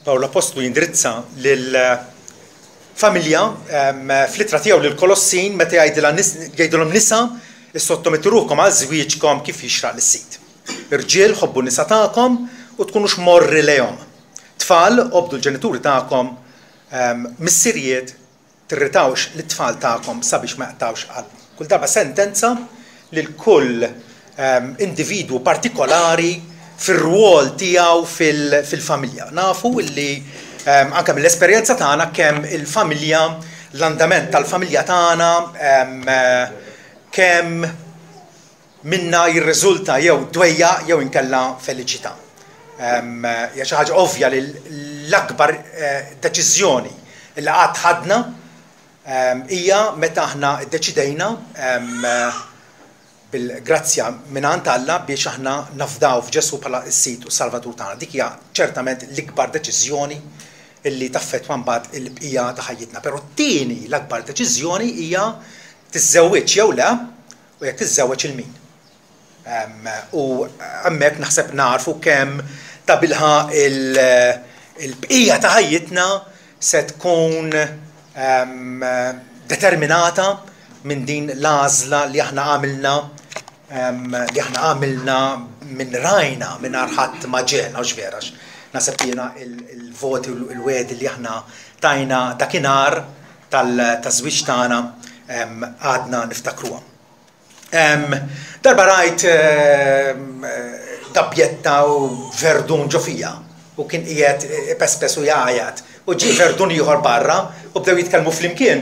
Pawla Apostolu jindirizza lill-familja fl-ittra tiegħu lill-Kolossin meta jgħidilhom nisa issottomettu ruhkom għal żwieġkom kif jixraq lis-Sid. Irġiel ħobbu nisa tagħkom u tkunux morri lejhom. Tfal qobdu l-ġenituri tagħkom mis-sirjiet tirritawx lit-tfal tagħkom sabiex ma jaqtawx qalb. Kull darba sentenza lil kull individwu partikolari fir-rwol tiegħu fil-familja. Nafu illi anke mill-esperjenza tagħna kemm il-familja, l-andament tal-familja tagħna kemm minna jirriżulta jew dwejja jew inkella feliċità. Hija xi ħaġa ovvja li l-akbar deċiżjoni li qatt ħadna hija meta aħna ddeċidejna bil-grazzja mingħand Alla biex aħna nafdaw f'Ġesu bħala s-Sid u s-Salvatur tagħna. Dik hija ċertament l-ikbar deċiżjoni illi taffettwa mbagħad il-bqija ta' ħajjitna. Però t-tieni l-akbar deċiżjoni hija tiżżewweġ jew le u jekk tiżżewweġ il-min. U hemmhekk naħseb narfu kemm ta' bilħa il-bqija ta' ħajjitna se tkun determinata minn din l-għażla li aħna għamilna minn rajna minn ħadd ma ġena u xverax. Naħseb jiena il-voti u l-wedi li aħna tajna dakinhar tal-żwieġ tagħna għadna niftakruhom. Darba rajt dabbjetta u verdun ġo fija u kien qiegħed pespes u jgħajjat u ġie verdun ieħor barra u bdew jitkellmu flimkien.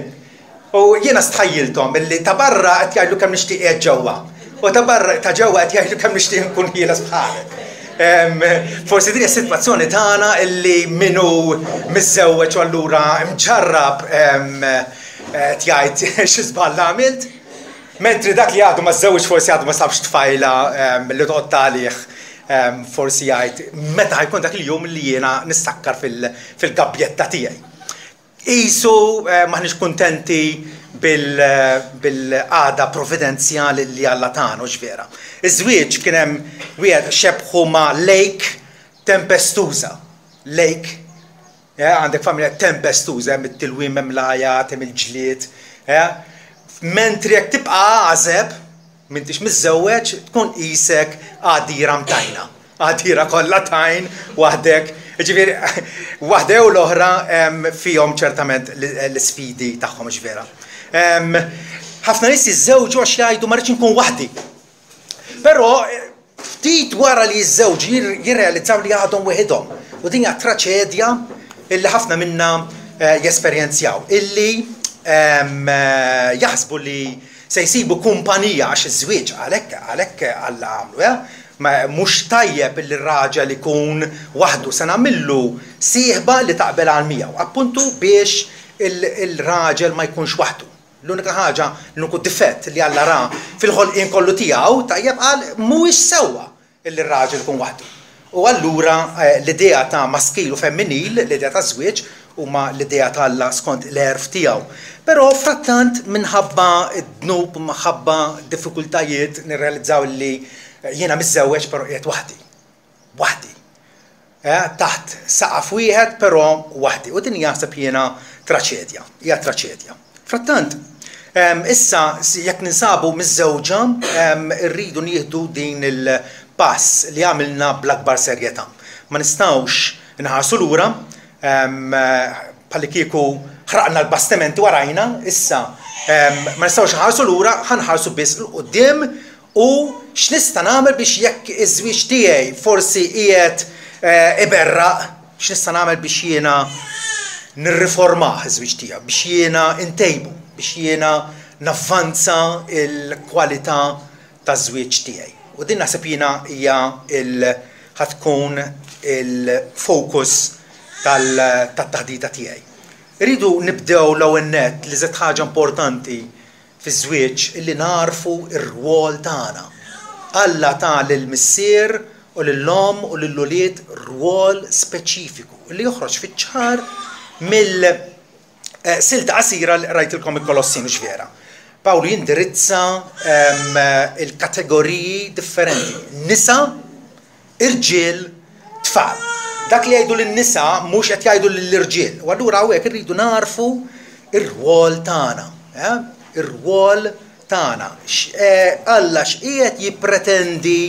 U jiena stħajjilthom illi ta' barra qed jgħidlu kemm nixtieq qiegħed ġewwa u ta' barra ta' ġewwa qed jgħidlu kemm nixtieq nkun ħieles bħalek. Forsi din hija s-sitwazzjoni tagħna illi minnu miżżewweġ u allura mġarrab qed jgħid xi żball għamilt, mentri dak li għadu ma żżewweġ forsi għadu ma sabx tfajla li toqgħod għalih forsi jgħid meta ħajkun dak il-jum li jiena nistakkar fil-gabbjetta tiegħi. Qisu maħniex kuntenti bil-għada provvidenzjali li Alla tagħna u x'vera. Iż-żwieġ kien hemm wieħed xebħu ma' lejk tempestuża. Lejk, għandek familja tempestuża, hemm it-tilwiem hemm l-għajat, hemm il-ġlied. Mentri jekk tibqa' għażeb m'intix miżżewweġ tkun qisek għadira mtajna. Għadira kollha tajn waħdek. Ġifieri waħda jew l-oħra fihom ċertament l-isfidi tagħhom x'vera. Ħafna nies jiżżewġu għax jgħidu ma rridx inkun waħdi. Però ftit wara li jiżżewġu jirrealizzaw li għadhom weħidhom. U din hija traċedja illi ħafna minnha jesperjenzjaw. Illi jaħsbu li se jsibu kumpanija għax iż-żwieġ għalhekk Alla għamlu. Mhux tajjeb li r-raġel ikun waħdu se nagħmillu sieħba li taqbel għal miegħu. Appuntu biex il-raġel ma jkunx waħdu. L-unika ħaġa l-uniku difett li Alla ra fil-ħolqien kollu tiegħu tajjeb qal mhuwiex sewwa li r-raġel ikun waħdu. U allura l-idea ta' maskil u femminil, l-idea ta' żwieġ huma l-idea ta' Alla skont l-erf tiegħu. Però frattant minħabba d-dnub minħabba diffikultajiet nirrealizzaw li jiena miżżewweġ però qiegħed waħdi. Waħdi. Taħt saqaf wieħed però waħdi. U din jaħseb jiena traċedja. Hija traċedja. Frattant, issa jekk ninsabu miżżewġa rridu nieħdu din il-pass li għamilna bl-akbar serjetà. Ma nistgħux inħarsu lura bħalli kieku ħraqna l-bastimenti warajna, issa ma nistgħux inħarsu lura, ħanħarsu biss l qudiem u x'nista' nagħmel biex jekk iż-żwieġ tiegħi forsi qiegħed iberraq, x'nista' nagħmel biex jiena nirriformah iż-żwieġ tiegħu, biex jiena ntejbu, biex jiena navvanza l-kwalità taż-żwieġ tiegħi. U din naħseb jiena hija ħatkun il-fokus tat-taħdita tiegħi. Iridu nibdew l-ewwel nett li żed ħaġa importanti fiż-żwieġ illi narfu r-rwol tagħna. Alla ta' lill-missier u lill-om u lill-ulied rwol speċifiku li joħroġ fiċ-ċar mill-silta qasira li rajtilkom il-Kolossin x'vera. Pawlu jindirizza il-kategoriji differenti. Nisa, irġiel, tfal. dak li jgħidu lin-nisa mhux qed jgħidu lill-irġiel. U allura hawnhekk irridu narfu ir-rwol tagħna, ir-rwol tagħna. Alla x'qiegħed jippretendi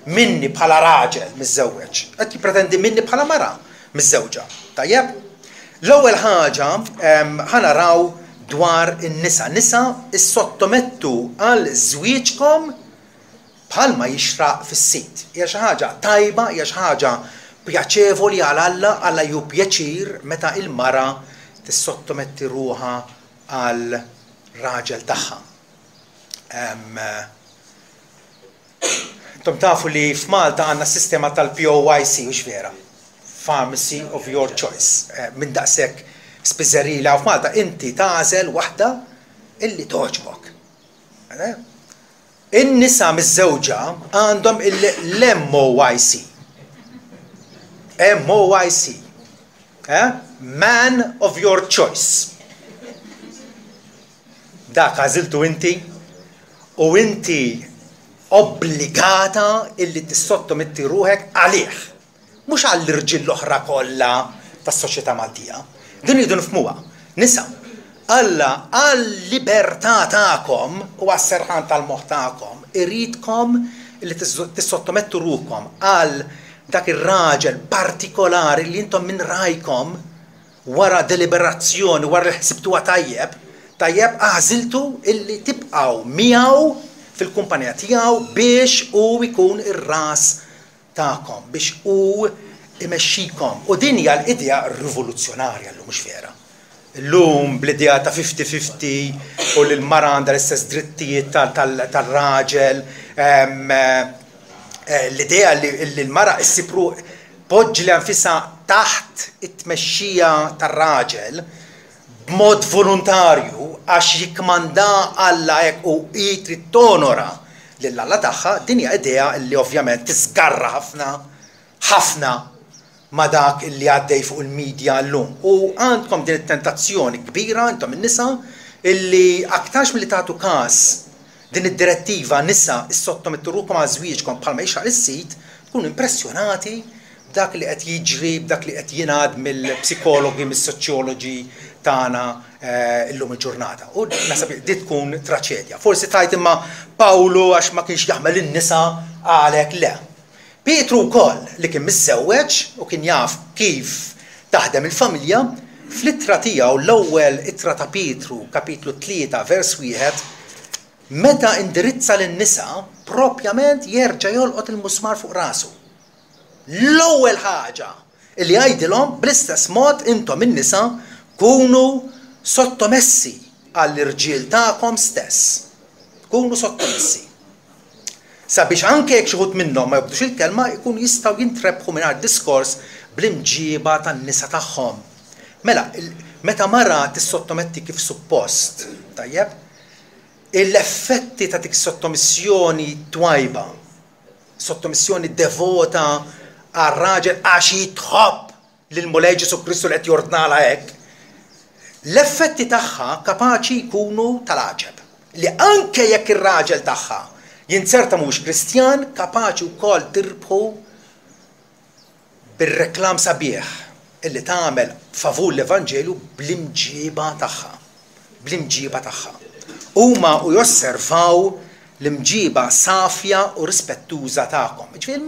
minni bħala raġel miż-żewweġ, qed jippretendi minni bħala mara miż-żewġa. Tajjeb? L-ewwel ħaġa ħanaraw dwar in-nisa. Nisa issottomettu għal żwieġkom bħalma jixraq fis-sit. Hija xi ħaġa tajba, hija xi ħaġa pjaċevoli għal Alla ju pjaċir meta il-mara tissottometti ruha għal raġel tagħha. Intom tafu li f'Malta għandna s-sistema tal-POYC u x'vera. Pharmacy of your choice. Minn daqshekk spiżerila u f'Malta inti tagħżel waħda illi toġbok. In-nisa miż-żewġa għandhom l-MOYC. MOYC. Man of your choice. Dak għażiltu inti u inti obbligata illi tissottometti ruħek għalih. Mhux għall-irġiel l-oħra kollha tas-soċjetà Maltija. Din iridu nifhmuha. Nisa, Alla għall-libertà tagħkom u għas-serħan tal-moħħ tagħkom iridkom illi tissottomettu ruhkom għal dak ir-raġel partikolari li intom minn rajkom wara deliberazzjoni, wara li ħsibtuha tajjeb għażiltu illi tibqgħu miegħu fil-kumpanija tiegħu biex hu jkun ir-ras tagħkom, biex hu imexxikom. U din hija l-idea rivoluzzjonarja llum mhux vera. Llum bl-idea ta' 50-50 u l-mara għandha l-istess drittijiet tal-raġel, l-idea li l-mara issipru poġġi li anfisha taħt it-tmexxija tar-raġel b'mod volontarju għax jikkmanda Alla hekk u trid tonora lill-Alla tagħha, din hija idea li ovvjament tisgarra ħafna ma dak li għaddej fuq il-medja llum. U għandkom din it-tentazzjoni kbira intom in-nisa illi aktarx milli tagħtu każ din id-direttiva nisa issottomettu ruhkom għal żwieġkom bħalma jixraq is-sit, tkunu impressjonati b'dak li qed jiġri, b'dak li qed jingħad mill-psikologi, mis-soċjoloġi tagħna llum il-ġurnata. U nasab di tkun traċedja. Forsi tajt imma Pawlu għax ma kienx jaħmel in-nisa għalhekk le. Pietru wkoll li kien miżżewweġ u kien jaf kif taħdem il-familja, fl-ittra tiegħu l-ewwel ittra ta' Pietru, kapitlu 3, vers 1, meta indirizza lin-nisa propjament jerġa' jolqot il-musmar fuq rasu. L-ewwel ħaġa li jgħidilhom bl-istess mod intom in-nisa kunu sottomessi għall-irġiel tagħkom stess. Kunu sottomessi. Sabiex anke jekk xi wħud minnhom ma jibdux il-kelma jkunu jistgħu jintrebħu mingħajr diskors bl-imġiba tan-nisa tagħhom. Mela, meta mara tissottometti kif suppost, tajjeb, l-effetti ta' dik sottomissjoni twajba, sottomissjoni devota għar-raġel għax jitħobb lill-Mulej Ġesu Kristu li qed jordnala hekk, l-effetti tagħha kapaċi jkunu tal-għaġeb. Li anke jekk ir-raġel tagħha jinserta mhux Kristjan, kapaċi wkoll tirbħu bir-reklam sabiħ illi tagħmel favur l-Evanġelu bl-imġiba tagħha. Bl-imġiba tagħha. Huma u josservaw l-imġiba safja u rispettuża tagħkom. Ġifieri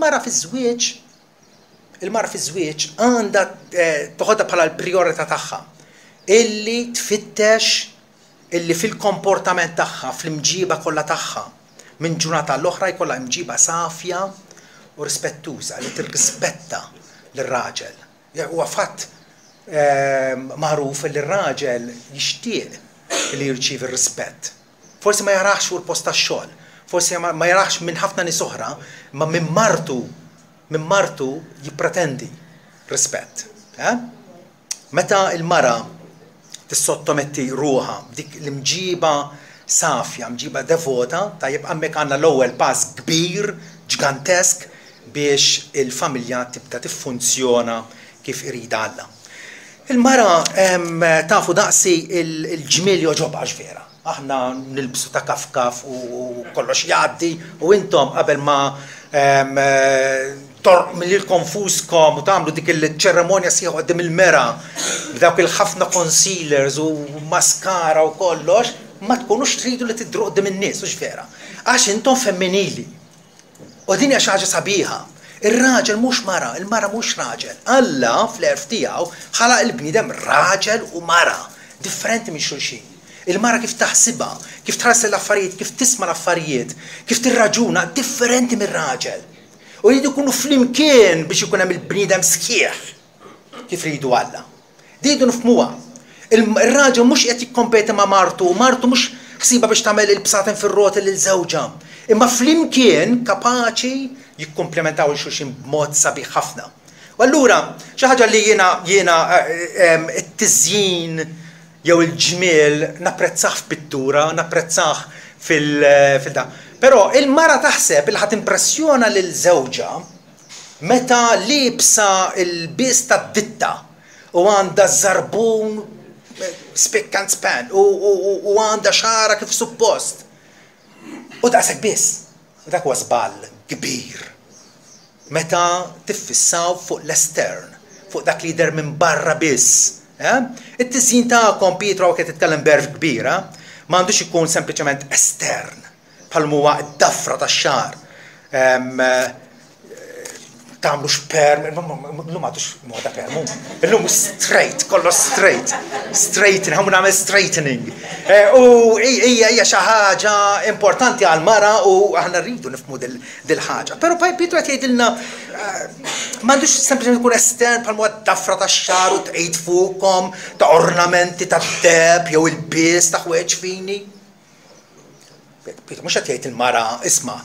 il-mara fiż-żwieġ għandha toħodha bħala l-prijorità tagħha illi tfittex illi fil-komportament tagħha, fl-imġiba kollha tagħha, minn ġurnata l-oħra jkollha imġiba safja u rispettuża li tirrispetta lir-raġel. Huwa fatt magħruf li r-raġel jixtieq li jirċievi r-rispett. Forsi ma jaraħx fuq il-post tax-xogħol, forsi ma jaraħx minn ħafna nies oħra, ma minn martu jippretendi rispett. Meta il-mara tissottometti ruha dik l-imġiba safja, mġiba devota, tajjeb hemmhekk għandna l-ewwel pass kbir, ġigantesk biex il-familja tibda tiffunzjona kif irid Alla. Il-mara tafu daqsi il-ġmiel joġobha vera. Aħna nilbsu ta' kafkaf u kollox jgħaddi u intom qabel ma mill konfuskom u tagħmlu dik il-ċeremonja sieħu qudiem il-mera b'dawk il-ħafna concealers u maskara u kollox, ma tkunux tridu li tidru qudiem in-nies, mhux vera. Għax intom femminili. U din hija xi ħaġa sabiħa. Ir-raġel mhux mara, il-mara mhux raġel. Alla fl-erf tiegħu ħalaq il-bniedem raġel u mara, differenti minn xulxin. Il-mara kif taħsibha, kif tħares l-affarijiet, kif tisma' l-affarijiet, kif tirraġuna, differenti mir-raġel. U jridu jkunu flimkien biex ikun hemm il-bniedem sħiħ kif ridu Alla. Jridu nifhmuha. Ir-raġel mhux qed jikkompeti ma' martu, u martu mhux ħsiba biex tagħmel il-bsaten fir-roti lil żewġha. Imma flimkien kapaċi jikkomplementaw il-xulxin b'mod sabiħ ħafna. U allura xi ħaġa li jiena it-tiżjin jew il-ġmiel napprezzah f'pittura, napprezzah fil-da. Però il-mara taħseb il ħadd impressjona lil żewġa meta libsa il-biss tad-ditta u għandha żarbun spick and span u għandha xara kif suppost. U daqshekk biss. U dak huwa żball kbir. Meta tiffissaw fuq l-estern, fuq dak li jidher minn barra biss. It-tiżjin tagħkom Pietro qed titkellem berf kbira, m'għandux ikun sempliċement estern, bħal huwa d-dafra tax-xahar. Tagħmlu xperm, illum għadux moda perm, illum straight, kollox straight. Straightening, ħamu nagħmel straightening. U hija xi ħaġa importanti għal mara u aħna rridu nifhmu dil-ħaġa. Però Pietro qed jgħidilna m'għandux sempliċement ikun estern bħal huwa d-dafra tax-xahar u tqejt fuqhom ta' ornamenti tad-deb jew il-biss ta' ħwejġ fini. Pietro mhux qed jgħid il-mara isma'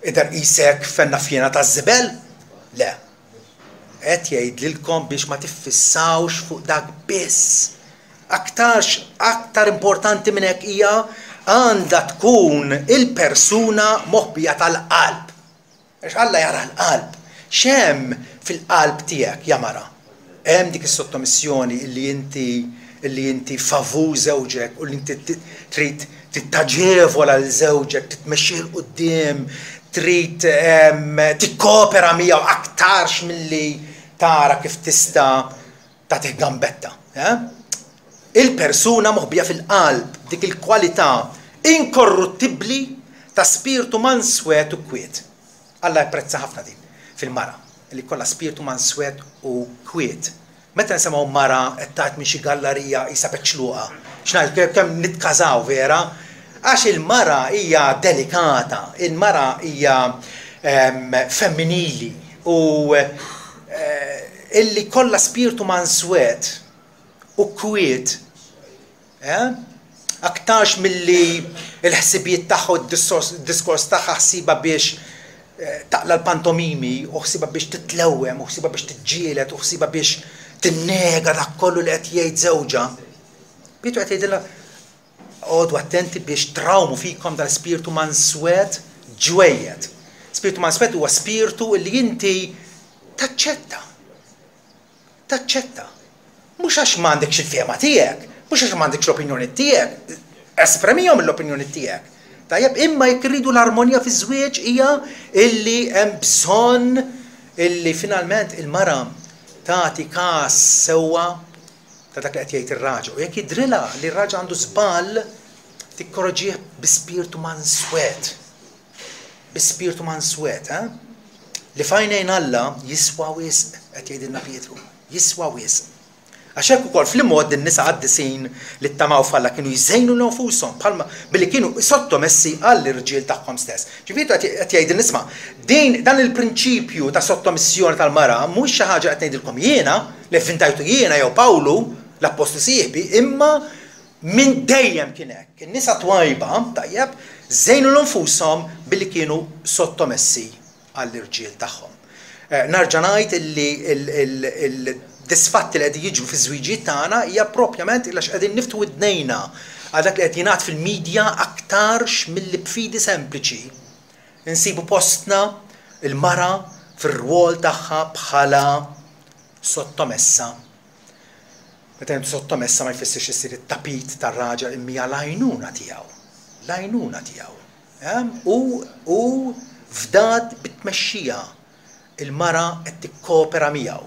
idher qisek fenna fjena taż-żibel. Le, qed jgħidlilkom biex ma tiffissawx fuq dak biss. Aktar importanti minn hekk hija għandha tkun il-persuna moħbija tal-qalb. Għax Alla jara l-qalb. X'hemm fil-qalb tiegħek ja mara? Hemm dik is-sottomissjoni illi inti favur żewġek u li inti trid taġevola l żewġek, titmexxih quddiem, trid tikkopera miegħu aktarx milli tara kif tista' tagħtih gambetta. Il-persuna moħbija fil-qalb dik il-kwalità inkorruttibbli ta' spiritu manswet u kwiet. Alla jprezza ħafna din fil-mara li kollha spiritu manswet u kwiet. Meta nisimgħu mara qed tgħid minn xi gallerija qisha peċluqa, x'ngħid kemm nitkażaw vera, għax il-mara hija delikata, il-mara hija femminili u illi kollha spiritu manswet u kwiet, aktarx milli il-ħsibijiet tagħha u d-diskors tagħha ħsiba biex taqla l-pantomimi, u ħsiba biex titlewwem, u ħsiba biex tiġġieled, u ħsiba biex tinnega dak kollu li qed jgħid żewġa. Pietru qed jgħidilha għodu attenti biex trawmu fikom dal-spiritu manswet ġwejjed. Spiritu manswet huwa spiritu li inti taċċetta. Taċċetta. Mhux għax m'għandekx il-fehma tiegħek, mhux għax m'għandekx l-opinjoni tiegħek, espremihom l-opinjoni tiegħek. Tajjeb, imma jekk irridu l-armonija fiż-żwieġ hija illi hemm bżonn illi finalment il-mara tagħti każ sewwa ta' dak li qed jgħid ir-raġel. U jekk jidrilha li r-raġel għandu żball, tikkorroġih bi spiritu manswet. Bi spiritu manswet, li fajnejn Alla jiswa wisq, qed jgħidilna Pietru, jiswa wisq. Għax hekk ukoll fl-imod in-nisa għaddisin li ttamaw f'Alla kienu jżejnu l-nfushom bħalma billi kienu sottomessi għall-irġiel tagħhom stess. Ġifieri qed jgħidilna isma' dan il-prinċipju ta' sottomissjoni tal-mara mhux xi ħaġa qed ngħidilkom jiena li ffintajtu jiena jew Pawlu l-appostu sieħbi, imma minn dejjem kien hekk. In-nisa twajba tajjeb żejnu l-nfushom billi kienu sottomessi għall-irġiel tagħhom. Narġa' ngħid illi disfatti li qegħdin jiġu fiż-żwieġijiet tagħna hija proprjament għax qegħdin niftu widnejna għal dak li qed jingħad fil-midja aktarx milli b'fidi sempliċi. Insibu postna il-mara fir-rwol tagħha bħala sottomessa. Meta intu sottomessa ma jfissirx issir it-tapit tar-raġel imma l-għajnuna tiegħu. L-għajnuna tiegħu. U fdat bit-tmexxija. il-mara qed tikkopera miegħu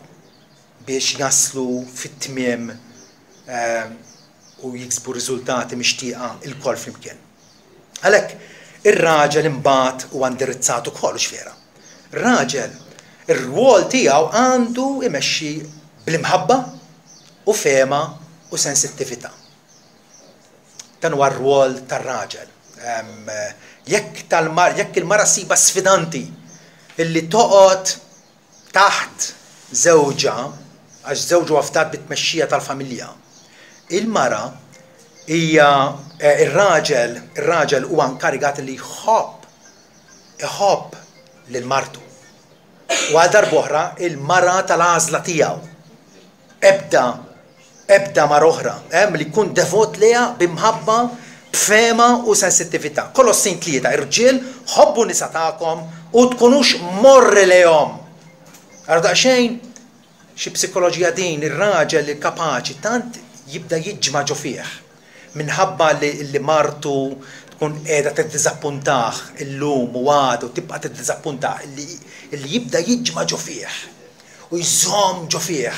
biex jaslu fit-tmiem u jiksbu riżultati mixtieqa il-kol flimkien. Għalhekk ir-raġel imbagħad huwa indirizzat ukoll x'vera. Ir-raġel ir-rwol tiegħu għandu imexxi bl-imħabba u fehma u sensittività. Dan huwa r-rwol tar-raġel. Jekk il-mara siba sfidanti illi toqgħod taħt żewġa għax żewġu għafdat bit-tmexxija tal-familja. Il-mara hija ir-raġel huwa nkarigat li iħobb lil martu. U għal darb'oħra il-mara tal-għażla tiegħu. Ebda mar oħra, li jkun devot liha b'imħabba, b'fema u sensittività. Kolossin 3, irġiel ħobbu nisa tagħkom u tkunux morri lejhom. Għarda xejn xi psikoloġija din ir-raġel li kapaċi tant jibda jiġma ġo fih minħabba li martu tkun qiegħda tiddiżappuntah illum u għadu tibqa' tiddiżappuntah illi jibda jiġma ġo fih u jżomm ġo fih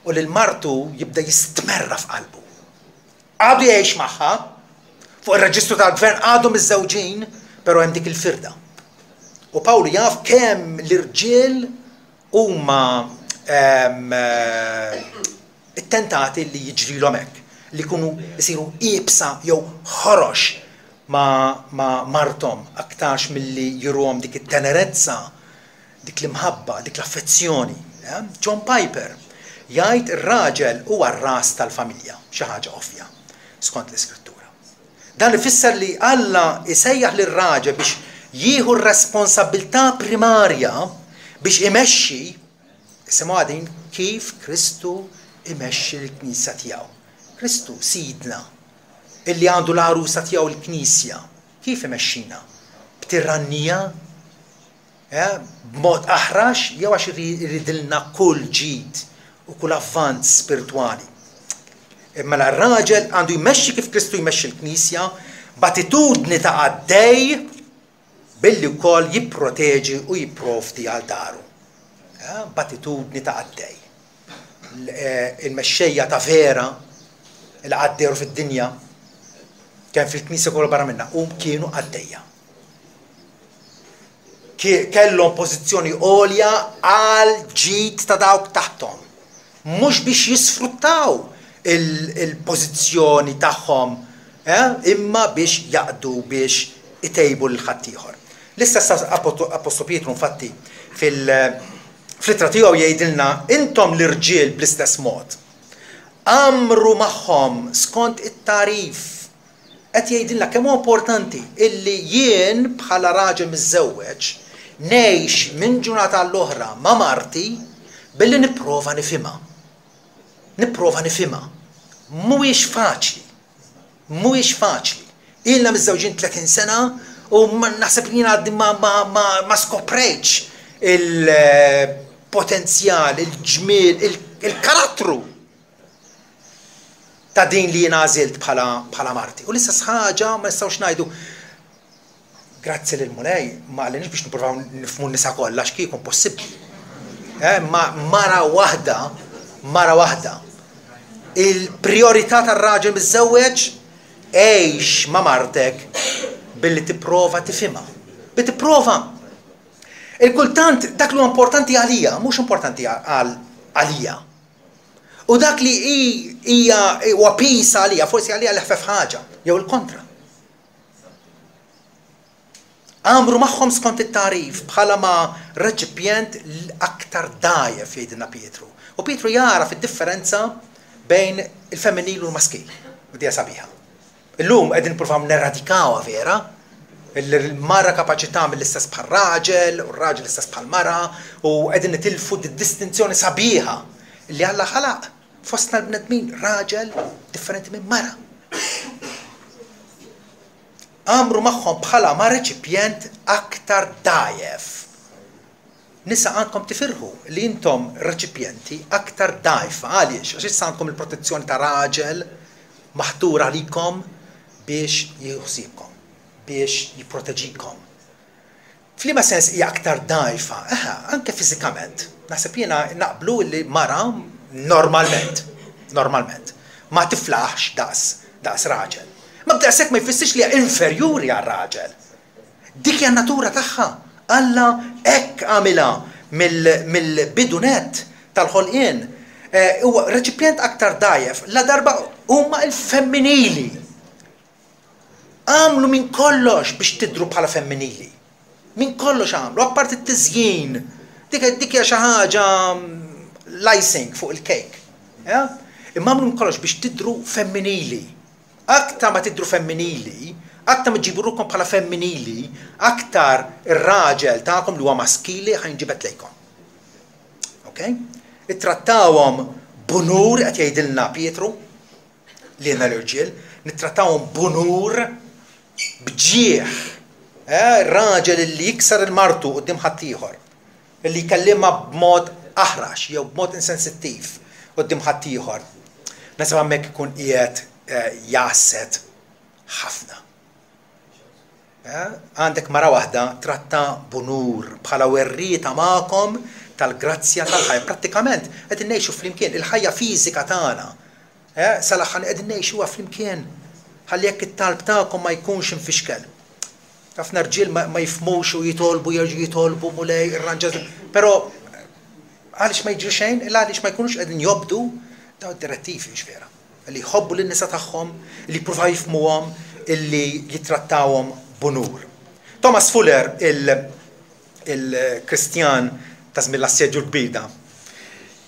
u lil martu jibda jistmerra f'qalbu. Għadu jgħix magħha fuq ir-reġistru tal-gvern għadu miż-żewġin, però hemm dik il-firda. U Pawlu jaf kemm l-irġiel huma it-tentati li jiġrilhom hekk, li jkunu jsiru qiebsa jew ħorox ma' martom aktarx milli jurhom dik it-tenerezza, dik l-imħabba, dik l-affezzjoni. John Piper jgħid ir-raġel huwa r-ras tal-familja, xi ħaġa ovvja, skont l-Iskrittura. Dan ifisser li Alla isejjaħ lir-raġel biex jieħu r-responsabilità primarja biex imexxi isimgħu għadin kif Kristu imexxi l-Knisja tiegħu. Kristu sidna illi għandu l-għarusa tiegħu l-Knisja. Kif imexxina? B'tirannija? B'mod aħrax jew għax iridilna kull ġid u kull avvanz spiritwali. Imma l-raġel għandu jmexxi kif Kristu jmexxi l-Knisja b'attitudni ta' għaddej billi wkoll jipproteġi u jipprovdi għal daru. B'attitudni ta' għaddej. Il-mexxejja ta' vera il għaddejru fid-dinja kien fil-Knisja kollha barra minnha u kienu għaddejja. Kellhom pożizzjoni għolja għal ġid ta' dawk taħthom. Mhux biex jisfruttaw il-pożizzjoni tagħhom, imma biex jaqdu biex itejbu l-ħaddieħor. L-istess Apostol Pietru infatti fl-ittra tiegħu jgħidilna intom l-irġiel bl-istess mod. Amru magħhom skont it-tarif. Qed jgħidilna kemm huwa importanti illi jien bħala raġel miżżewweġ ngħix minn ġurnata għall-oħra ma' marti billi nipprova nifhimha. Mhuwiex faċli. Mhuwiex faċli. Ilna miżżewġin 30 sena u naħseb li jien ma skoprejtx il-potenzjal, il-ġmiel, il-karattru ta' din li jien għażilt bħala marti. U l-istess ħaġa ma nistgħux ngħidu grazzi lil Mulej ma għallinix biex nippruvaw nifhmu n-nisa kollha x'kien possibbli. Mara waħda. Il-priorità tar-raġel miż-żewweġ għejx ma' martek billi tipprova tifhimha. Bitipprova. Il-kultant dak li huwa importanti għalija, mhux importanti għalija. U dak li hija huwa pis għalija, forsi għalija l-ħfef ħaġa, jew il-kontra. Għamru magħhom skont it-tarif bħala ma' reċipjent l-aktar dajjef jgħidilna Pietru. U Pietru jara fid-differenza bejn il-femminil u l-maskil. U dija sabiħa. Illum qegħdin nippruvaw neradikawha vera, il-mara kapaċi tagħmel l-istess bħal raġel u r-raġel l-istess bħal mara u qegħdin nitilfu d-distinzjoni sabiħa li Alla ħalaq fostna l-bnedmin raġel differenti minn mara. Għamru magħhom bħala ma' reċipjent aktar dajjef. Nisa għandkom tifirħu li intom reċipjenti aktar dajfa għaliex għax issa għandkom il-protezzjoni ta' raġel maħtura għalikom biex jieħsibkom, biex jipproteġikom. F'liema sens hija aktar dajfa, anke fiżikament. Naħseb jiena naqblu li mara normalment ma tiflaħx daqs raġel. Ma b'daqshekk ma jfissirx li hija inferjuri għal raġel. Dik hija natura tagħha. Alla hekk għamilha mill-bidunet tal-ħolqien. Huwa reċipjent aktar dajjef, la darba huma l-femminili. Għamlu minn kollox biex tidru bħala femminili. Minn kollox għamlu, apparti t-tiżjien. Dik hija xi ħaġa icing fuq il-kejk. Imma għamlu minn kollox biex tidru femminili. Aktar ma tidru femminili, aktar ma ġibu rukom bħala femminili, aktar ir-raġel tagħkom li huwa maskili ħajnġibet lejkom. Okay? Nittrattawhom bunur qed jgħidilna Pietru li jiena l-irġiel, nittrattawhom bunur bġieħ. Raġel li jiksar il-martu qudiem ħadd ieħor, li jkellimha b'mod aħrax jew b'mod insensittiv qudiem ħadd ieħor. Nasab hemmhekk ikun qiegħed jasset ħafna. Għandek mara waħda tratta bunur bħala werrieta magħkom tal-grazzja tal-ħajja. Prattikament qegħdin ngħixu flimkien il-ħajja fiżika tagħna. Sal-aħħar qegħdin ngħixuha flimkien. Ħalli jekk it-talb tagħkom ma jkunx infixkel. Ħafna rġiel ma jifhmux u jitolbu jerġgħu jitolbu mulej irranġat. Però għaliex ma jiġri xejn, għaliex ma jkunux qegħdin jobdu daw id-direttivi x'vera. Li jħobbu lin-nisa tagħhom, li jippruvaw jifhmuhom, illi jittrattawhom bunur. Thomas Fuller, il-Kristjan ta' żmien l-assedju l-kbira,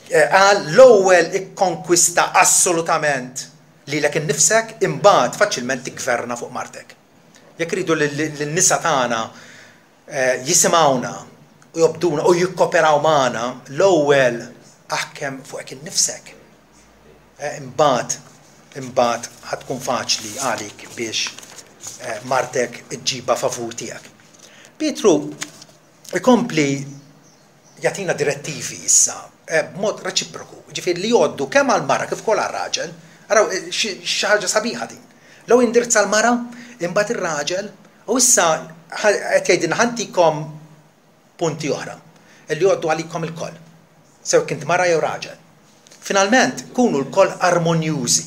qal l-ewwel ikkonkwista assolutament lilek innifsek imbagħad faċilment tiggverna fuq martek. Jekk iridu lin-nisa tagħna jisimgħuna u jobduna u jikkoperaw magħna, l-ewwel aħkem fuqek innifsek. Imbagħad ħatkun faċli għalik biex martek iġġiba favur tiegħek. Pietru ikompli jagħtina direttivi issa b'mod reċiproku, ġifieri li jgħoddu kemm għall-mara kif ukoll għar-raġel, araw xi ħaġa sabiħa din. Lew indirizza l-mara, imbagħad ir-raġel, u issa qed jgħidilna ħantikom punti oħra li jgħoddu għalikom il-koll. Sew kint mara jew raġel. Finalment kunu l-koll armonjużi.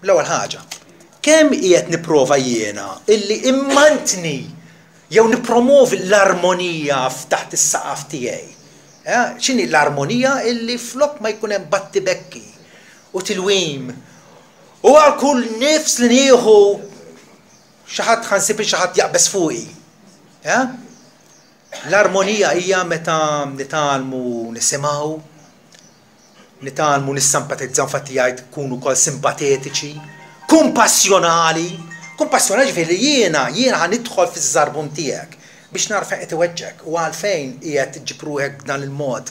L-ewwel ħaġa, kemm qiegħed nipprova jiena illi immantni jew nippromovi l-armonija taħt is-saqaf tiegħi. X'inhi l-armonija illi flok ma jkun hemm battibekki u tilwim. U għal kull nifs li nieħu xi ħadd ħansib xi ħadd jaqbeż fuqi. L-armonija hija meta nitalmu nisimgħu, nitalmu nissimpatizzaw infatti jgħid kunu wkoll simpatetiċi, kumpassjonali ġifieri jiena ħanidħol fiż-żarbun tiegħek biex narfa qed iweġġek u għalfejn qiegħed iġġib ruħek b'dan il-mod.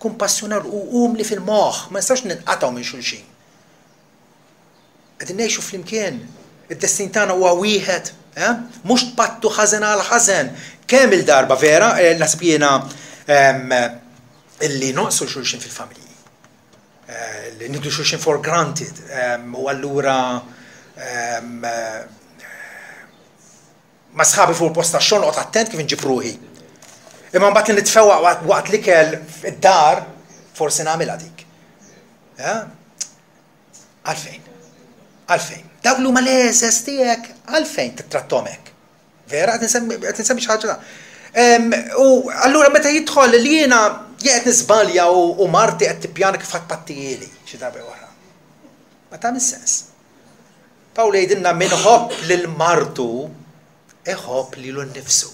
Kumpassjonali u umli fil-moħħ, ma nistax ninqatgħu minn xulxin. Qegħdin ngħixu flimkien, id-destin tagħna huwa wieħed, mhux tpattu ħażen għal ħażen. Kemm il-darba vera naħseb jiena illi noqsu xulxin fil-familji. Li nidu xulxin for granted u allura ma sħabi fuq il-post tax-xogħol noqgħod attent kif inġib ruħi. Imma mbagħad li nitfewwa waqt l-ikel fid-dar forsi nagħmilha dik. Għalfejn. Dawk li huma l-eżes tiegħek għalfejn titrattom hekk. Vera qed insemmi xi ħaġa. U allura meta jidħol li jiena qed nisbalja u marti qed tippjana kif ħadd pattijieli xi darba oħra. Ma tagħmel sens. Pawl jgħidilna min ħobb lil martu iħobb lilu nnifsu.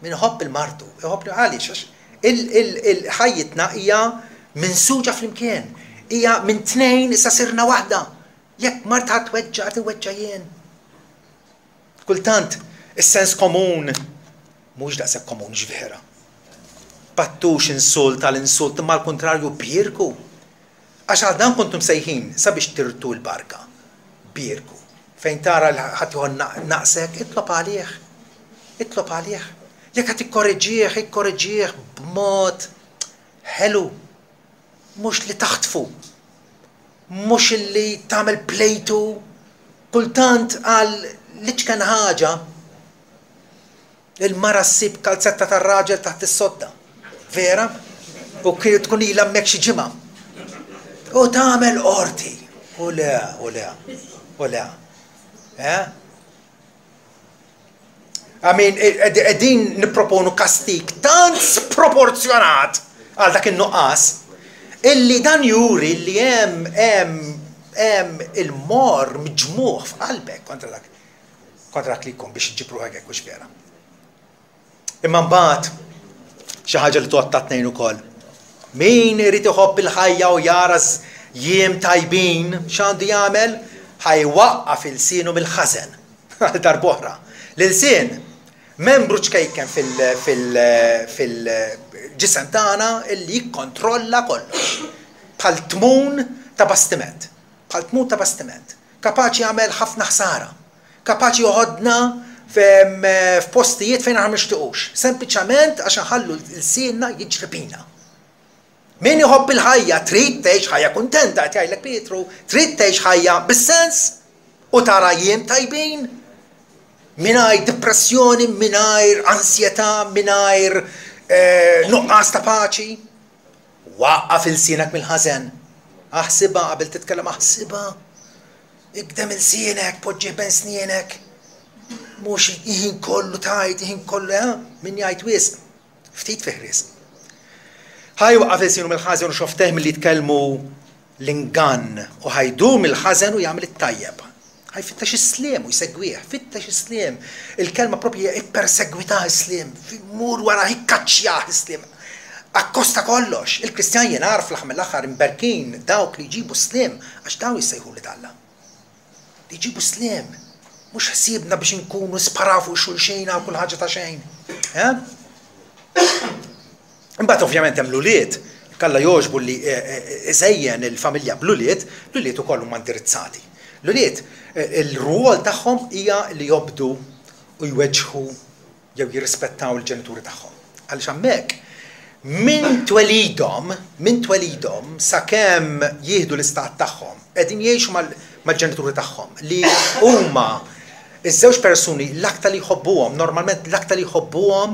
Min ħobb il-martu iħobb li għaliex il-ħajjitna hija minsuġa flimkien. Hija minn tnejn issa sirna waħda. Jekk Marta ħatweġġa' jien. Kultant is-sens komun mhux daqshekk komun ġvera. Pattux insult tal-insult imma l-kontrarju bjerku. Għax għal dan kontum sejħin sabiex tirtu l-barka. Bjerku. Fejn tara ħadd ieħor naqsek, itlob għalih. Jekk qed ikkorreġġih b'mod ħelu. Mhux li taħtfu. Mhux li tagħmel plejtu. Kultant għal liċkan ħaġa Il-mara ssib kalzetta tar-raġel taħt is-sodda. Vera? U kien tkun ilha hemmhekk xi ġimgħa. U tagħmel qorti. U le. Qegħdin nipproponu kastik tant sproporzjonat għal dak in-nuqqas illi dan juri li hemm il-mor miġmuħ f'qalbek kontra dak li jkun biex iġibru hekk u x'vera. Imma mbagħad xi ħaġa li toqgħod ta' tnejn ukoll. Min irid iħobb il-ħajja u jara jiem tajbin x'għandu jagħmel? Ħajwaqqaf il-sienu mill-ħażen. Darb'oħra. L-insien membru ċkejken fil-ġisem tagħna illi jikkontrolla kollox. Bħal tmun ta' bastiment. Kapaċi jagħmel ħafna ħsara. Kapaċi joħodna f'postijiet fejn aħna mixtiequx. Sempliċement għax ħallu l-sienna jiġribina. Min iħobb il-ħajja trid tgħix ħajja kuntenta qed jgħidlek Pietru, trid tgħix ħajja bis-sens u tara jiem tajbin. Mingħajr depressjoni, mingħajr ansjetà, mingħajr nuqqas ta' paċi. Waqqaf il-sienek mill-ħażen. Aħsibha qabel titkellem aħsibha. Ikdem il-sienek, poġġi ben snienek. Mhux iħin kollu tajt, iħin kollu min jgħid wisq. Ftit fih risq. Ħajwaqqaf il-sienu mill-ħażen u xofteh milli jitkellmu l-ingann u ħajdum il-ħażen u jagħmel it-tajjeb. Ħajfittex is-sliem u jsegwih, fittex is-sliem. Il-kelma proprja ippersegwitah is-sliem, mur wara jikkaċċjah is-sliem. Akkosta kollox, il-Kristjan jingħaraf fl-aħħar mill-aħħar imberkin dawk li jġibu sliem għax dawn jissejħu li Alla. Li jġibu sliem, mhux ħsiebna biex inkunu sparaw fuq xulxejn u kull ħaġa ta' xejn. Imbagħad ovvjament hemm l-ulied, kalla jogħġbu li iżejjen il-familja bl-ulied, l-ulied ukoll huma indirizzati. L-ulied il-rwol tagħhom hija li jobdu u jweġħu jew jirrispettaw il-ġenituri tagħhom. Għaliex hemmhekk min twelidhom sakemm jieħdu l-istat tagħhom qegħdin jgħixu mal-ġenituri tagħhom li huma iż-żewġ persuni l-aktar li jħobbuhom, normalment l-aktar li jħobbuhom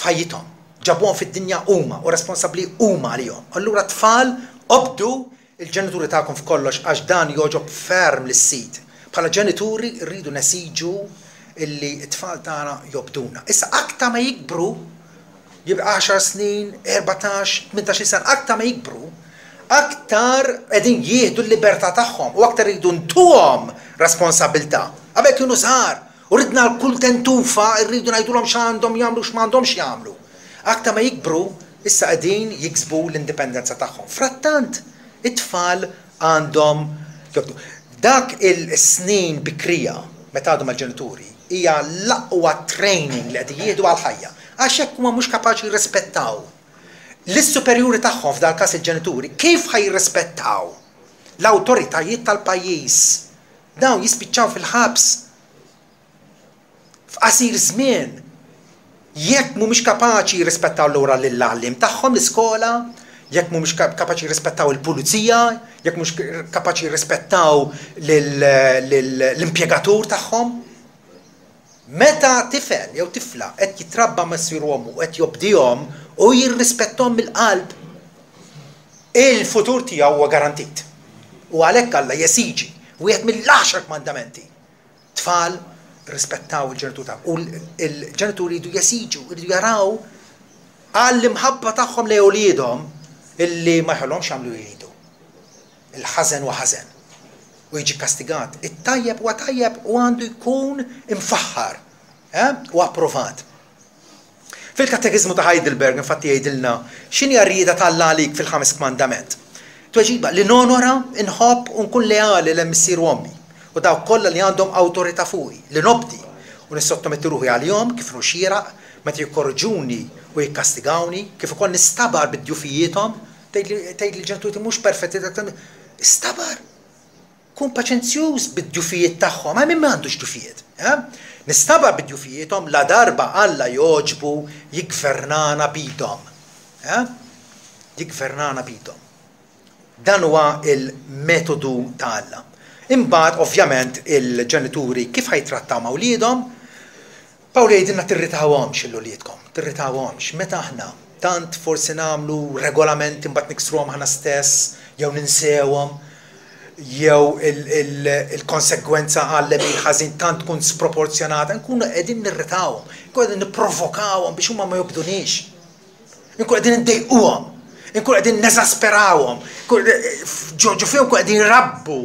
f'ħajjithom. Ġabuhom fid-dinja huma u responsabbli huma għalihom. Allura tfal obdu il-ġenituri tagħkom f'kollox għax dan joġob ferm lis-sit. Bħala ġenituri rridu nesiġu illi t-tfal tagħna jobduna. Issa aktar ma jikbru jibqa' 10 snin, 14, 18 sena, aktar ma jikbru, aktar qegħdin jieħdu l-libertà tagħhom u aktar jridu ntuhom responsabilità. Qabel kienu żgħar u ridna l-kull tentufa rridu ngħidulhom x'għandhom jagħmlu x'm'għandhomx jagħmlu. Aktar ma jikbru, issa qegħdin jiksbu l-indipendenza tagħhom. Frattant, it-tfal għandhom dak il-snin bikrija meta għadhom mal-ġenituri hija l-aqwa training li qed jieħdu għall-ħajja. Għax hekk huma mhux kapaċi jirrispettaw l-superjuri tagħhom f'dal każ il-ġenituri, kif ħajrispettaw l-awtoritajiet tal-pajjiż? Dawn jispiċċaw fil-ħabs f'qasir żmien. Jekk mhumiex kapaċi jirrispettaw l-ura lill-għallim tagħhom l-iskola, jekk mhumiex kapaċi jirrispettaw il-pulizija, jekk mhux kapaċi jirrispettaw l-impjegatur tagħhom. Meta tifel jew tifla qed jitrabba ma' sirhom u qed jobdihom u jirrispetthom mill-qalb, il-futur tiegħu huwa garantit. U għalhekk Alla jesiġi wieħed mill-10 mandamenti. Tfal rispettaw il-ġenituri tagħhom. U l-ġenituri jridu jesiġu, jridu jaraw għall-imħabba tagħhom lejn uliedhom illi ma jħollhomx jagħmlu jridu. Il-ħażen huwa ħażen u jiġi kastigat. It-tajjeb huwa tajjeb u għandu jkun imfaħħar u approvat. Fil-katekiżmu ta' Heidelberg infatti jgħidilna x'inhi r-rieda ta' Alla għalik fil-5 kmandament. Tweġiba li nonora, inħobb u nkun leali l-missier u ommi. U daw kollha li għandhom awtorità fuqi, li nobdi u nissottometti ruħi għalihom kif nu xieraq meta jikkorġuni u jikkastigawni, kif ukoll nistabar bid-djufijietom, tgħid li ġenituri mhux perfetti, istabar. Kun paċenzjuż bid-djufijiet tagħhom, ma min m'għandux djufijiet. Nistabar bid-djufijietom la darba Alla joġbu jigvernana bidhom. Jigvernana bidhom. Dan huwa il-metodu ta' Alla. Imbagħad ovvjament il-ġenituri kif ħajtrattaw ma' wliedhom Pawli jgħidilna tirritawhomx il-luljietkom, tirritawhomx. Meta aħna tant forsi nagħmlu regolamenti mbagħad niksruhom aħna stess, jew ninsewhom, jew il-konsegwenza għallem il-ħażin tant tkun sproporzjonata, nkunu qegħdin nirritawhom, nkunu qegħdin nipprovokawhom biex huma ma jobdunix. Nkunu qegħdin ndejquhom, nkunu qegħdin neżasperawhom, ġo fihom qegħdin rabbu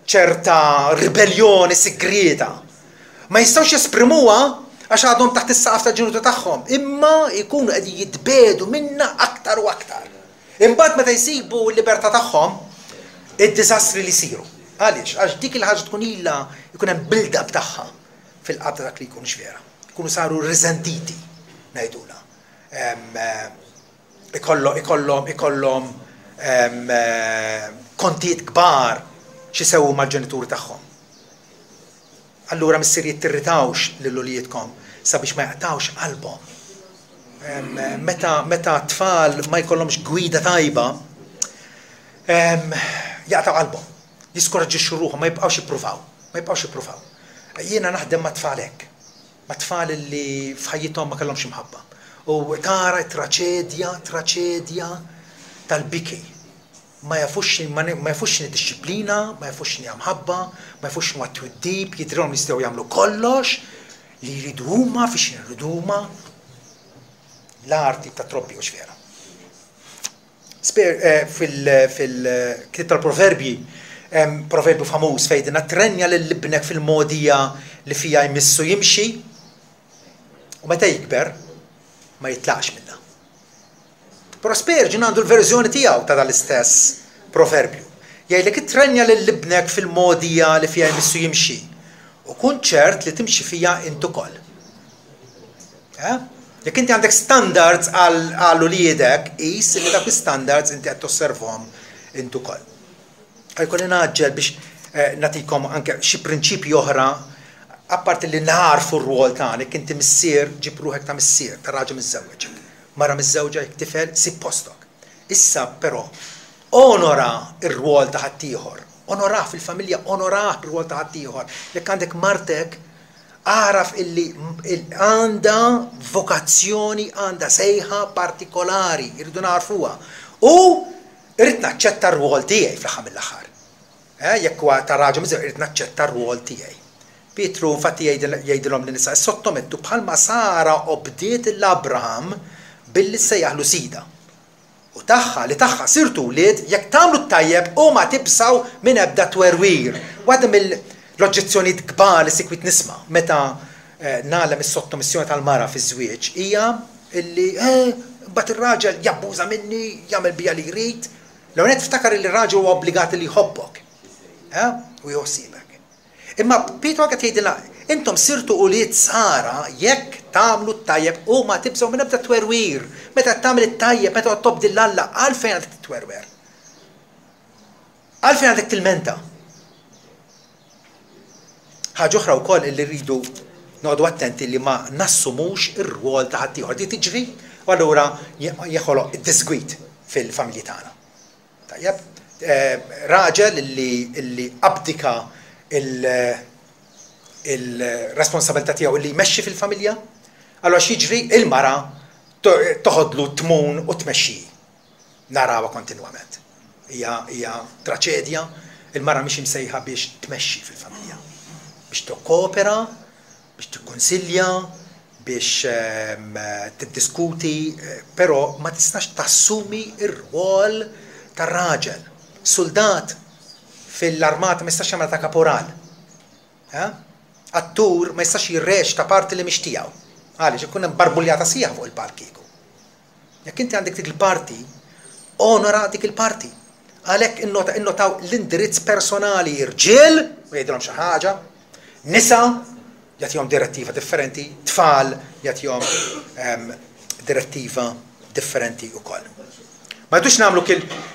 ċerta ribellioni segreta. Ma jistgħux jesprimuha għax għadhom taħt is-saqaf tal-ġenutu tagħhom, imma jkunu qegħdin jitbedu minna aktar u aktar. Imbagħad meta jsibu l-libertà tagħhom, id-diżastri li jsiru. Għaliex? Għax dik il-ħaġa tkun ilha jkun hemm build-up tagħha fil-qalb dak li jkunu xvera. Jkunu saru riżentiti ngħidula. Ikollhom kontijiet kbar xi sewu mal-ġenituri tagħhom. Allura missieriet tirritawx lil-uljietkom sabiex ma jaqtawx qalbhom. Meta tfal ma jkollhomx gwida tajba, jaqtaw qalbhom, jiskoraġġixxu ruħhom, ma jibqgħux jippruvaw. Jiena naħdem ma' tfal hekk, ma' tfal li f'ħajjithom ma kellhomx imħabba. U tara traċedja tal-biki. Ma jafux id-disċiplina, ma jafux ni mħabba, ma jafux ma t-tweddib, jidrilhom li jistgħu jagħmlu kollox, li jridu huma fiex jridu huma. L-arti ta' trobbi u xvera. Fil-kitab tal-proverbji, proverbju famuż fejdina trenja lil-libnek fil-modija li fija jmissu jimxi u meta jikber ma jitlaqx minna. Però Spurgeon għandu l-verżjoni tiegħu ta' dal-istess proverbju. Jgħidlek itrenja lil-libnek fil-modija li fija jmissu jimxi u kun ċert li timxi fija intu koll. Jekk inti għandek standards għal uliedek, qis li dak standards inti qed tosservhom intu koll. Għajkolli naġġel biex nagħtikom anke xi prinċipji oħra, apparti li narfu r-rwol tagħnek, inti missier ġib ruħek ta' missier, ta' raġel miżżewweġ. Mara miżżewġa jekk tifel sib postok. Issa però onora r-rwol ta' ħaddieħor, onorah fil-familja, onorah ir-rwol ta' ħaddieħor. Jekk għandek martek, għaraf illi għanda vokazzjoni, għanda sejħa partikolari, irridu narfuha. U irrid naċċetta r-rwol tiegħi fl-aħħar mill-aħħar. Jekk huwa ta' raġel miżew irrid naċċetta r-rwol tiegħi. Pietru infatti jgħidilhom lin-nisa sottomettu bħalma Sara obdiet l-Abraham billi sejjaħlu sida. U tagħha sirtu wlied jekk tagħmlu tajjeb u ma tibsaw minn ebda twerwir. Waħda l-oġġezzjonijiet kbar li sikwit nisma' meta nagħlem is-sottomissjoni tal-mara fiż-żwieġ hija illi mbagħad ir-raġel jabbuża minni, jagħmel bija li jrid. L-ewwel tiftakar li r-raġel huwa obbligat li jħobbok. U jħossibek. Imma Pietru qed jgħidilna intom sirtu ulied Sara jekk tagħmlu t-tajjeb u ma tibżgħu minn ebda twerwir. Meta tagħmel it-tajjeb, meta tobdi l-Alla, għalfejn għandek titwerwer. Għalfejn għandek tilmenta. Ħaġa oħra wkoll li rridu noqgħdu attenti li ma nassumux ir-rwol ta' ħadd ieħor. Di tiġri u allura jeħoloq id-disgwit fil-familji tagħna. Tajjeb, raġel li abdika il-responsabilità tiegħu li jmexxi fil-familja, allura x'jiġri il-mara toħodlu tmun u tmexxi. Narawha kontinwament. Hija traċedja, il-mara mhix imsejħa biex tmexxi fil-familja. Biex tokkopera, biex tikkonsilja, biex tiddiskuti, però ma tistax tassumi ir-rwol tar-raġel. Soldat fil-armata ma jistax jagħmel ta' kaporal. Attur ma jistax jirrex ta' parti li mhix tiegħu. Għaliex ikun hemm barbuljata sieħa fuq il-palk kieku. Jekk inti għandek dik il-parti, onora dik il-parti. Għalhekk innotaw l-indirizz personali irġiel u jgħidilhom xi ħaġa, nisa jagħtihom direttiva differenti, tfal jagħtihom direttiva differenti wkoll. Ma jgħidux nagħmlu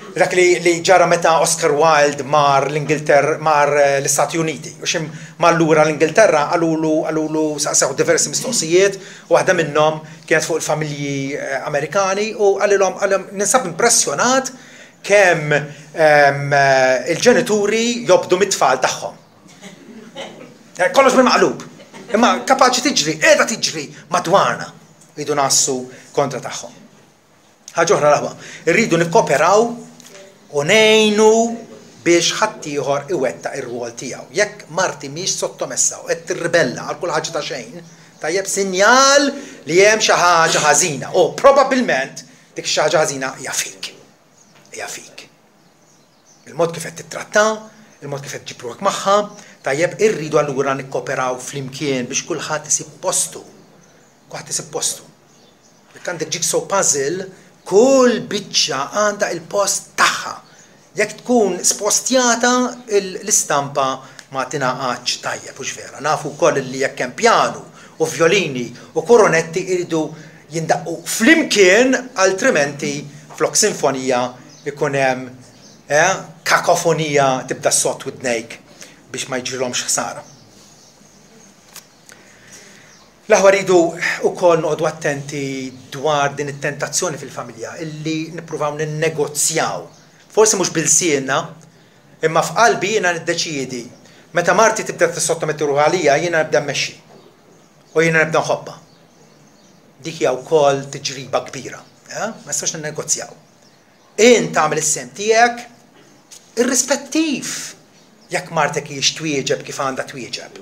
dak li ġara meta Oscar Wilde mar l-Istati Uniti. U xim mallura l-Ingilterra għalulu saqsew diversi mistoqsijiet u waħda minnhom kienet fuq il-familji Amerikani u għalilhom ninsab impressjonat kemm il-ġenituri jobdu mit-tfal tagħhom. Kollox bil-maqlub. Imma kapaċi tiġri, qiegħda tiġri madwarna. Rridu nassu kontra tagħhom. Ħaġa oħra raħba, irridu nikkoperaw u ngħinu biex ħadd ieħor iwettaq ir-rwol tiegħu. Jekk marti mhix sottomessa u qed tirribella għal kull ħaġa ta' xejn, tajjeb sinjal li hemm xi ħaġa ħażina. U probabbilment dik xi ħaġa ħażina hija fik. Hija fik. Il-mod kif qed tittratta, il-mod kif qed ġibruhek magħha, tajjeb irridu allura nikkoperaw flimkien biex kulħadd isib postu. Kulħadd isib postu. Jekk għandek jigsaw puzzle, kull biċċa għandha il-post tagħha. Jekk tkun spostjata l-istampa ma tingħaqadx tajjeb hux vera. Nafu wkoll li jekk hemm pjanu u violini u koronetti iridu jindaqqu flimkien, altrimenti flok sinfonija ikun hemm kakofonija tibda s-sott widnejk biex ma jġrilhomx ħsara. L-aħwa rridu wkoll noqogħdu attenti dwar din it-tentazzjoni fil-familja illi nippruvaw ninnegozjaw. Forsi mhux bil-siena, imma f'qalbi jiena niddeċiedi. Meta marti tibda tissottometti ruħha għalija jiena nibda mmexxi. U jiena nibda nħobbha. Dik hija wkoll tiġriba kbira. Ma nistax ninnegozjaw. Int tagħmel is-sem tiegħek irrispettiv jekk martek hijiex twieġeb kif għandha twieġeb.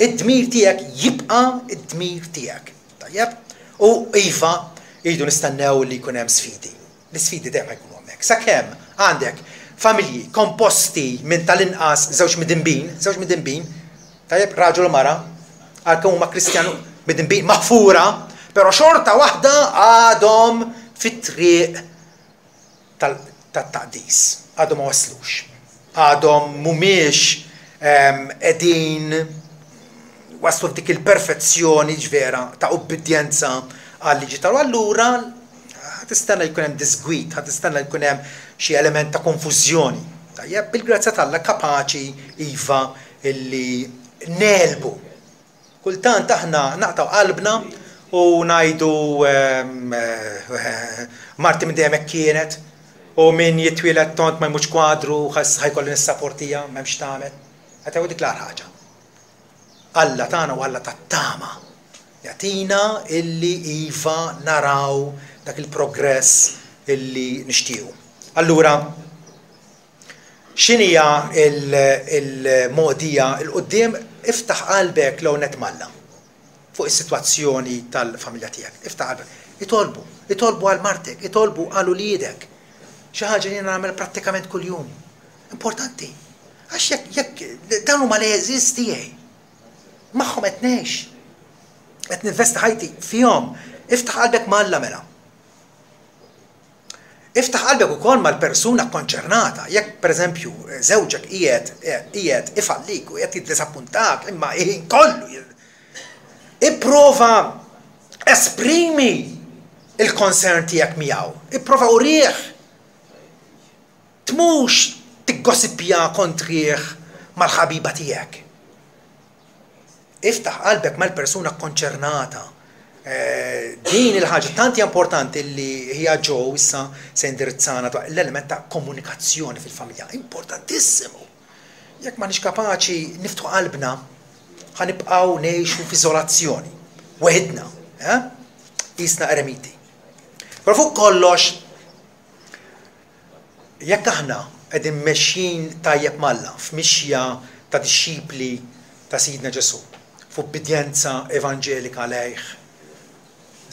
Id-dmir tiegħek jibqa' id-dmir tiegħek. Tajjeb? U iva jridu nistennew li jkun hemm sfidi. L-isfidi dejjem jkunu hemmhekk. Sakemm għandek familji komposti minn tal-inqas żewġ midinbin, tajjeb raġel u mara, għalkemm huma Kristjanu midinbin maħfura, però xorta waħda għadhom fit-triq tat-taqdis. Għadhom ma waslux. Għadhom mhumiex qegħdin waslu dik il-perfezzjoni ġvera ta' ubbidjenza għal-liġi tal allura ħatistenna jkun hemm disgwit, ħatistenna jkun hemm xi element ta' konfużjoni. Tajjeb bil-grazzja tal-Alla kapaċi iva illi nelbu. Kultant aħna naqtaw qalbna u ngħidu marti minn dejjem hekk kienet u min jitwieled tont ma jmutx kwadru ħajkolli nissapportija m'hemmx tagħmel. Ħatew dik l-aħħar ħaġa. Alla tagħna u Alla tat-tama jagħtina illi iva naraw dak il-progress illi nixtiequ. Allura x'inhija il-mogħdija il-qudiem iftaħ qalbek lew netmalla fuq is-sitwazzjoni tal-familja tiegħek. Iftaħ qalbek. Itolbu għal martek, itolbu għal uliedek. Xi ħaġa li nagħmel prattikament kuljum. Importanti. Għax jekk dawn huma l-eżiż tiegħi. Magħhom qed ngħix. Qed ninvesti ħajti fihom. Iftaħ qalbek mal-Alla mela. Iftaħ qalbek ukoll mal-persuna konċernata. Jekk pereżempju żewġek qiegħed ifallik u qed jiddisappuntak imma ħin kollu. Ipprova esprimi il-konsern tiegħek miegħu. Ipprova urih. Tmux tiggossipja kontrih mal-ħabiba tiegħek. Iftaħ qalbek mal-persuna konċernata. Din il-ħaġa tanti importanti li hija ġew issa se indirizzana l-element ta' komunikazzjoni fil-familja. Importantissimu. Jekk ma nix kapaċi niftu qalbna, ħanibqgħu ngħixu f'iżolazzjoni. Weħidna, jisna eremiti. Però fuq kollox, jekk aħna qegħdin mexjin tajjeb malla f'mixja ta' dixxipli ta' Sidna Ġesu, f'ubbidjenza evanġelika lejh,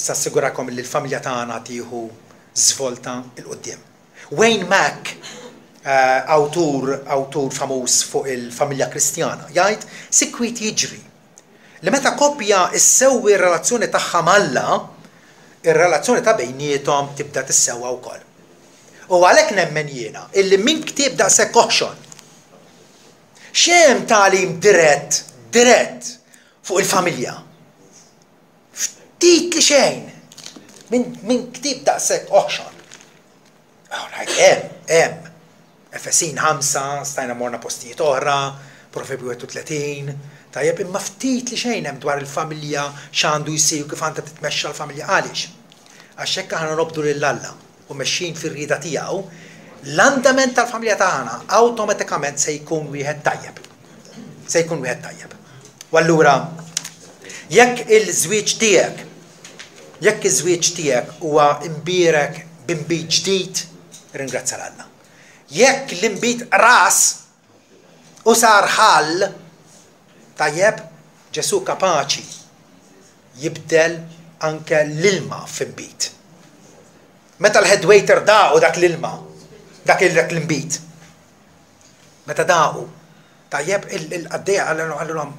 s'assigurakom li l-familja tagħna tieħu żvolta il-qudiem. Wayne Mack, awtur famuż fuq il-familja Kristjana, jgħid sikwit jiġri li meta koppja issewwi r-relazzjoni tagħha mal-Alla, ir-relazzjoni ta' bejniethom tibda tissewwa wkoll. U għalhekk nemmen jiena illi min ktieb daqshekk oħxon. X'hemm tagħlim dirett fuq il-familja. Ftit li xejn. Min ktieb daqshekk oħxon. Hemm. Efesin 5, stajna morna postijiet oħra, Proverbju 31, tajjeb imma ftit li xejn hemm dwar il-familja x'għandu jsir kif għandha titmexxa l-familja għaliex. Għax hekk aħna nobdu lill-Alla u mexxin fir-rieda tiegħu, l-andament tal-familja tagħna awtomatikament se jkun wieħed tajjeb. U allura Jekk il-żwieġ tiegħek huwa imbierek b'imbit ġdid, ringrazzja l-Alla. Jekk l-imbit ras u sar ħall, tajjeb, Ġesu kapaċi jibdel anke l-ilma f'imbit. Meta l-head waiter daqu dak l-ilma, dak l-imbit, meta daqu, tajjeb il-qaddeja għallulhom,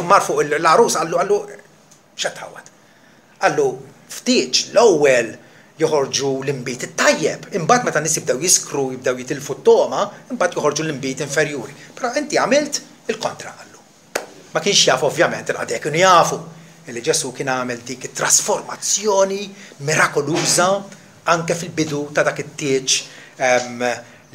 marfu l-arus għallu xatħawad. Għallu ftiċ l-ewwel joħorġu l-imbit it-tajjeb, imbagħad meta nies jibdew jiskru, jibdew jitilfu t-toma, imbagħad joħorġu l-imbit inferjuri. Però inti għamilt il-kontra għallu. Ma kienx jafu ovvjament il-qaddeja kienu jafu li Ġesu kien għamel dik it-trasformazzjoni mirakoluża anke fil-bidu ta' dak it-tieġ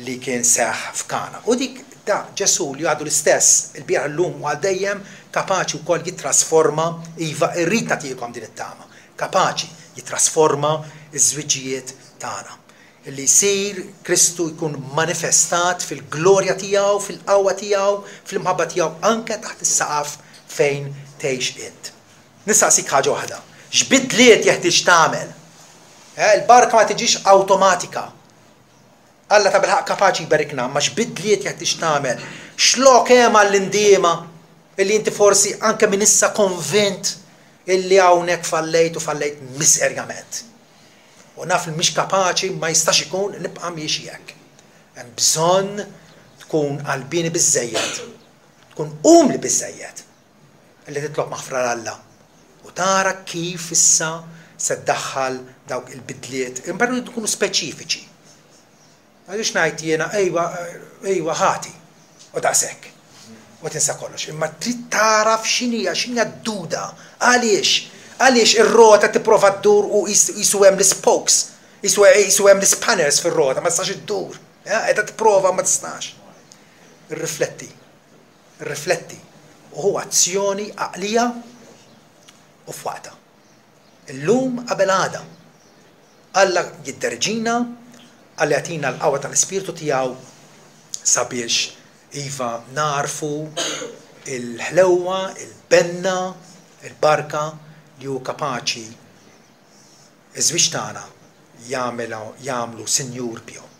li kien seħ f'Kana. U dik da Ġesu li għadu l-istess il-bieraħ llum u għal-dejjem kapaċi wkoll jittrasforma iva irrid tagħtikom din it-tama. Kapaċi jittrasforma iż-żwiġijiet tagħna. Illi jsir Kristu jkun manifestat fil-glorja tiegħu, fil-qawwa tiegħu, fil-mħabba tiegħu anke taħt is-saqaf fejn tgħix int. Nistaqsik ħaġa waħda. X'bidliet jeħtieġ tagħmel? Il-barka ma tiġix awtomatika. Alla ta' bilħaq kapaċi jbarikna, ma x'bidliet jeħtieġ tagħmel? X'lok hemm għall-indiema illi inti forsi anke minn issa konvint illi hawnhekk fallejt u fallejt miserjament. U naf li mhix kapaċi ma jistax ikun nibqa' miexi hekk. Hemm bżonn tkun qalbini biżżejjed, tkun umli biżżejjed illi titlob maħfra l-Alla u tara kif issa se tdaħħal dawk il-bidliet, imbarru tkunu speċifiċi. Għaliex ngħid jiena ejwa ħati u daqshekk. U tinsa kollox, imma trid taraf x'inhija d-duda, għaliex ir-rota tipprova ddur u jisu hemm l-spokes, jisu hemm l-spanners fir-rota, ma tistax iddur. Qiegħda tipprova ma tistax. Irrifletti. U huwa azzjoni għaqlija u f'waqta. Illum qabel għada. Alla jidderġina, Alla jagħtina l-qawwa tal-Ispirtu tiegħu sabiex iva narfu il-ħlewwa, il-benna, il-barka li hu kapaċi iż-żwieġ tagħna jagħmlu sinjur bihom.